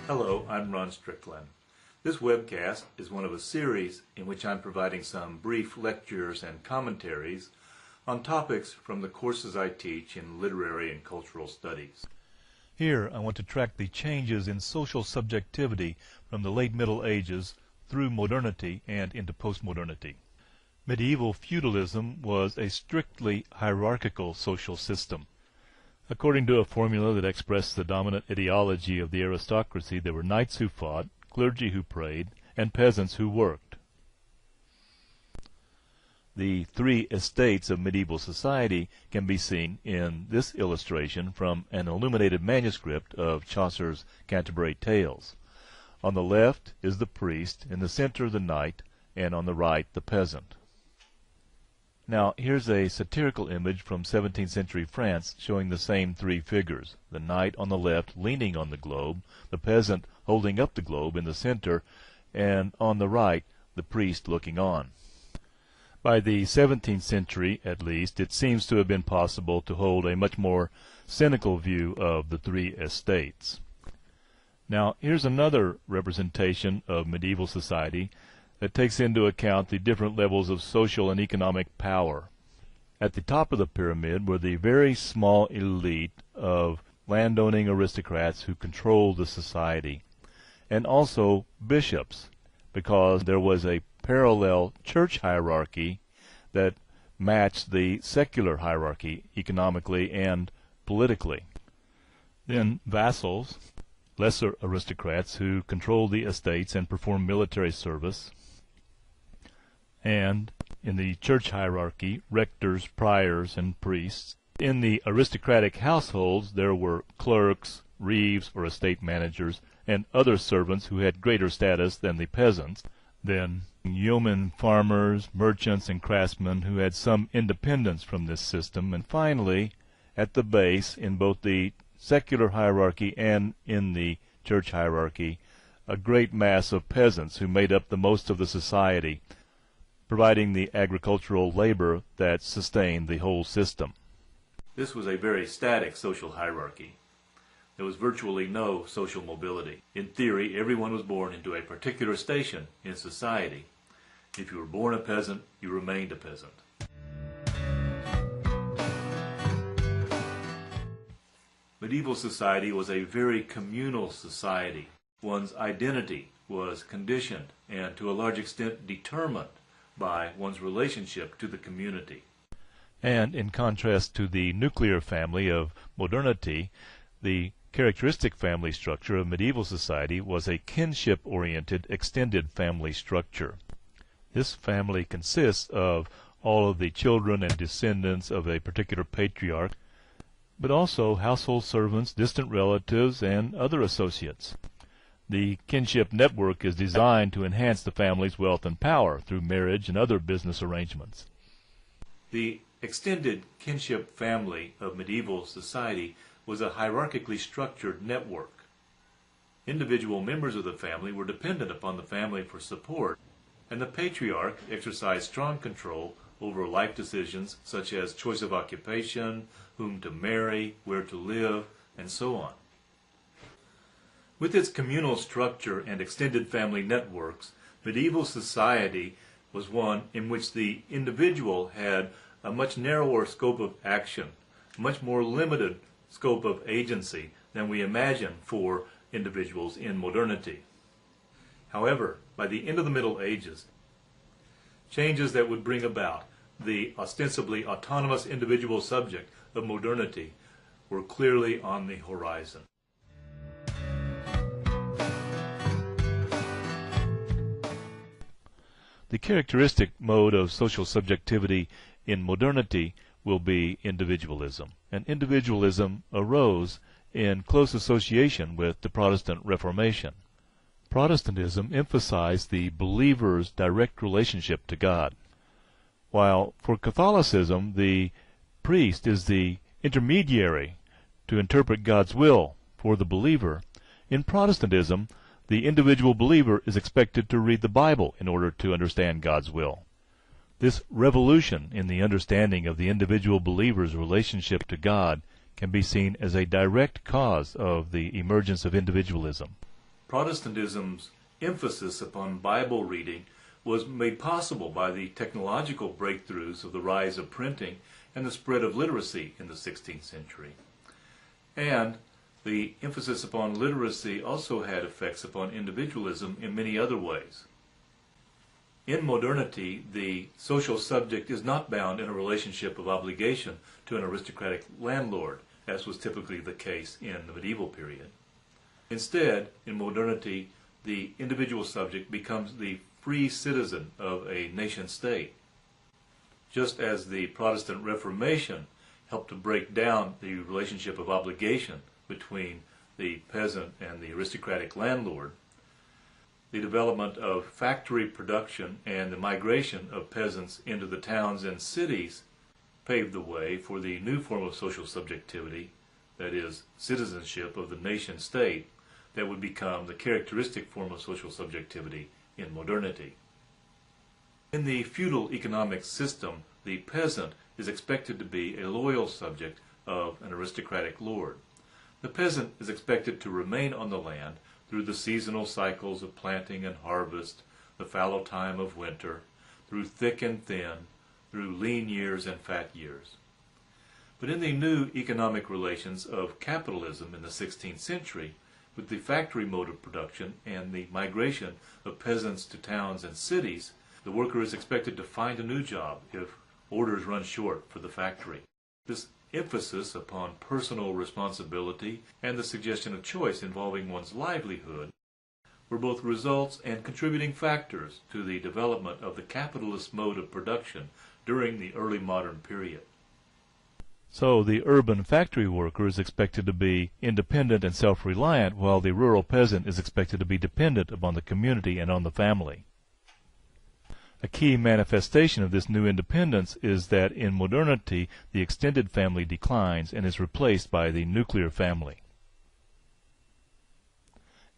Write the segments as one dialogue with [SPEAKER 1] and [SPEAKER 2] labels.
[SPEAKER 1] Hello, I'm Ron Strickland. This webcast is one of a series in which I'm providing some brief lectures and commentaries on topics from the courses I teach in literary and cultural studies.
[SPEAKER 2] Here I want to track the changes in social subjectivity from the late Middle Ages through modernity and into postmodernity. Medieval feudalism was a strictly hierarchical social system. According to a formula that expressed the dominant ideology of the aristocracy, there were knights who fought, clergy who prayed, and peasants who worked. The three estates of medieval society can be seen in this illustration from an illuminated manuscript of Chaucer's Canterbury Tales. On the left is the priest, in the center the knight, and on the right the peasant. Now, here's a satirical image from 17th century France showing the same three figures. The knight on the left leaning on the globe, the peasant holding up the globe in the center, and on the right, the priest looking on. By the 17th century, at least, it seems to have been possible to hold a much more cynical view of the three estates. Now, here's another representation of medieval society that takes into account the different levels of social and economic power. At the top of the pyramid were the very small elite of landowning aristocrats who controlled the society, and also bishops, because there was a parallel church hierarchy that matched the secular hierarchy economically and politically. Then vassals, lesser aristocrats who controlled the estates and performed military service, and in the church hierarchy, rectors, priors, and priests. In the aristocratic households there were clerks, reeves or estate managers, and other servants who had greater status than the peasants. Then yeomen, farmers, merchants, and craftsmen who had some independence from this system. And finally, at the base, in both the secular hierarchy and in the church hierarchy, a great mass of peasants who made up the most of the society, providing the agricultural labor that sustained the whole system.
[SPEAKER 1] This was a very static social hierarchy. There was virtually no social mobility. In theory, everyone was born into a particular station in society. If you were born a peasant, you remained a peasant. Medieval society was a very communal society. One's identity was conditioned and to a large extent determined by one's relationship to the community.
[SPEAKER 2] And in contrast to the nuclear family of modernity, the characteristic family structure of medieval society was a kinship-oriented extended family structure. This family consists of all of the children and descendants of a particular patriarch, but also household servants, distant relatives, and other associates. The kinship network is designed to enhance the family's wealth and power through marriage and other business arrangements.
[SPEAKER 1] The extended kinship family of medieval society was a hierarchically structured network. Individual members of the family were dependent upon the family for support, and the patriarch exercised strong control over life decisions such as choice of occupation, whom to marry, where to live, and so on. With its communal structure and extended family networks, medieval society was one in which the individual had a much narrower scope of action, a much more limited scope of agency than we imagine for individuals in modernity. However, by the end of the Middle Ages, changes that would bring about the ostensibly autonomous individual subject of modernity were clearly on the horizon.
[SPEAKER 2] The characteristic mode of social subjectivity in modernity will be individualism. And individualism arose in close association with the Protestant Reformation. Protestantism emphasized the believer's direct relationship to God, while for Catholicism the priest is the intermediary to interpret God's will for the believer. In Protestantism, the individual believer is expected to read the Bible in order to understand God's will. This revolution in the understanding of the individual believer's relationship to God can be seen as a direct cause of the emergence of individualism.
[SPEAKER 1] Protestantism's emphasis upon Bible reading was made possible by the technological breakthroughs of the rise of printing and the spread of literacy in the 16th century. And the emphasis upon literacy also had effects upon individualism in many other ways. In modernity, the social subject is not bound in a relationship of obligation to an aristocratic landlord, as was typically the case in the medieval period. Instead, in modernity, the individual subject becomes the free citizen of a nation-state. Just as the Protestant Reformation helped to break down the relationship of obligation between the peasant and the aristocratic landlord, the development of factory production and the migration of peasants into the towns and cities paved the way for the new form of social subjectivity, that is, citizenship of the nation-state, that would become the characteristic form of social subjectivity in modernity. In the feudal economic system, the peasant is expected to be a loyal subject of an aristocratic lord. The peasant is expected to remain on the land through the seasonal cycles of planting and harvest, the fallow time of winter, through thick and thin, through lean years and fat years. But in the new economic relations of capitalism in the 16th century, with the factory mode of production and the migration of peasants to towns and cities, the worker is expected to find a new job if orders run short for the factory. This emphasis upon personal responsibility and the suggestion of choice involving one's livelihood were both results and contributing factors to the development of the capitalist mode of production during the early modern period.
[SPEAKER 2] So the urban factory worker is expected to be independent and self-reliant, while the rural peasant is expected to be dependent upon the community and on the family. A key manifestation of this new independence is that in modernity the extended family declines and is replaced by the nuclear family.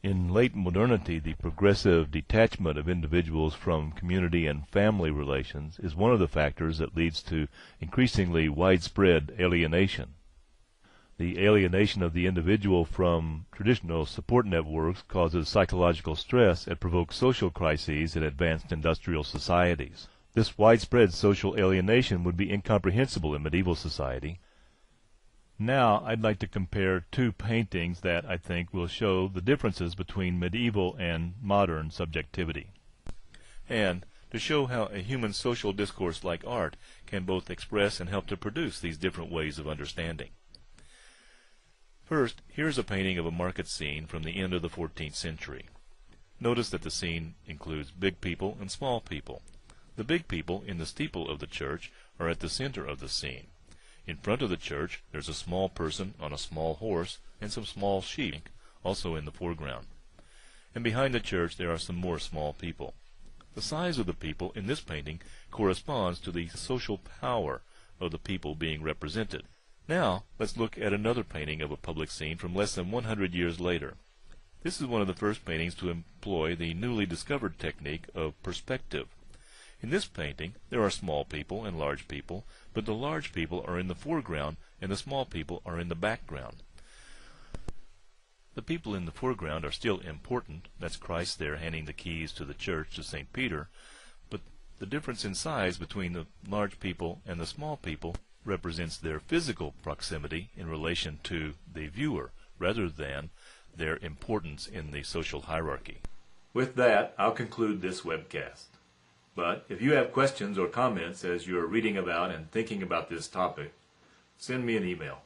[SPEAKER 2] In late modernity, the progressive detachment of individuals from community and family relations is one of the factors that leads to increasingly widespread alienation. The alienation of the individual from traditional support networks causes psychological stress and provokes social crises in advanced industrial societies. This widespread social alienation would be incomprehensible in medieval society. Now I'd like to compare two paintings that I think will show the differences between medieval and modern subjectivity, and to show how a human social discourse like art can both express and help to produce these different ways of understanding. First, here's a painting of a market scene from the end of the 14th century. Notice that the scene includes big people and small people. The big people in the steeple of the church are at the center of the scene. In front of the church, there's a small person on a small horse and some small sheep, also in the foreground. And behind the church there are some more small people. The size of the people in this painting corresponds to the social power of the people being represented. Now, let's look at another painting of a public scene from less than 100 years later. This is one of the first paintings to employ the newly discovered technique of perspective. In this painting, there are small people and large people, but the large people are in the foreground and the small people are in the background. The people in the foreground are still important. That's Christ there handing the keys to the church to St. Peter. But the difference in size between the large people and the small people represents their physical proximity in relation to the viewer, rather than their importance in the social hierarchy.
[SPEAKER 1] With that, I'll conclude this webcast. But if you have questions or comments as you're reading about and thinking about this topic, send me an email.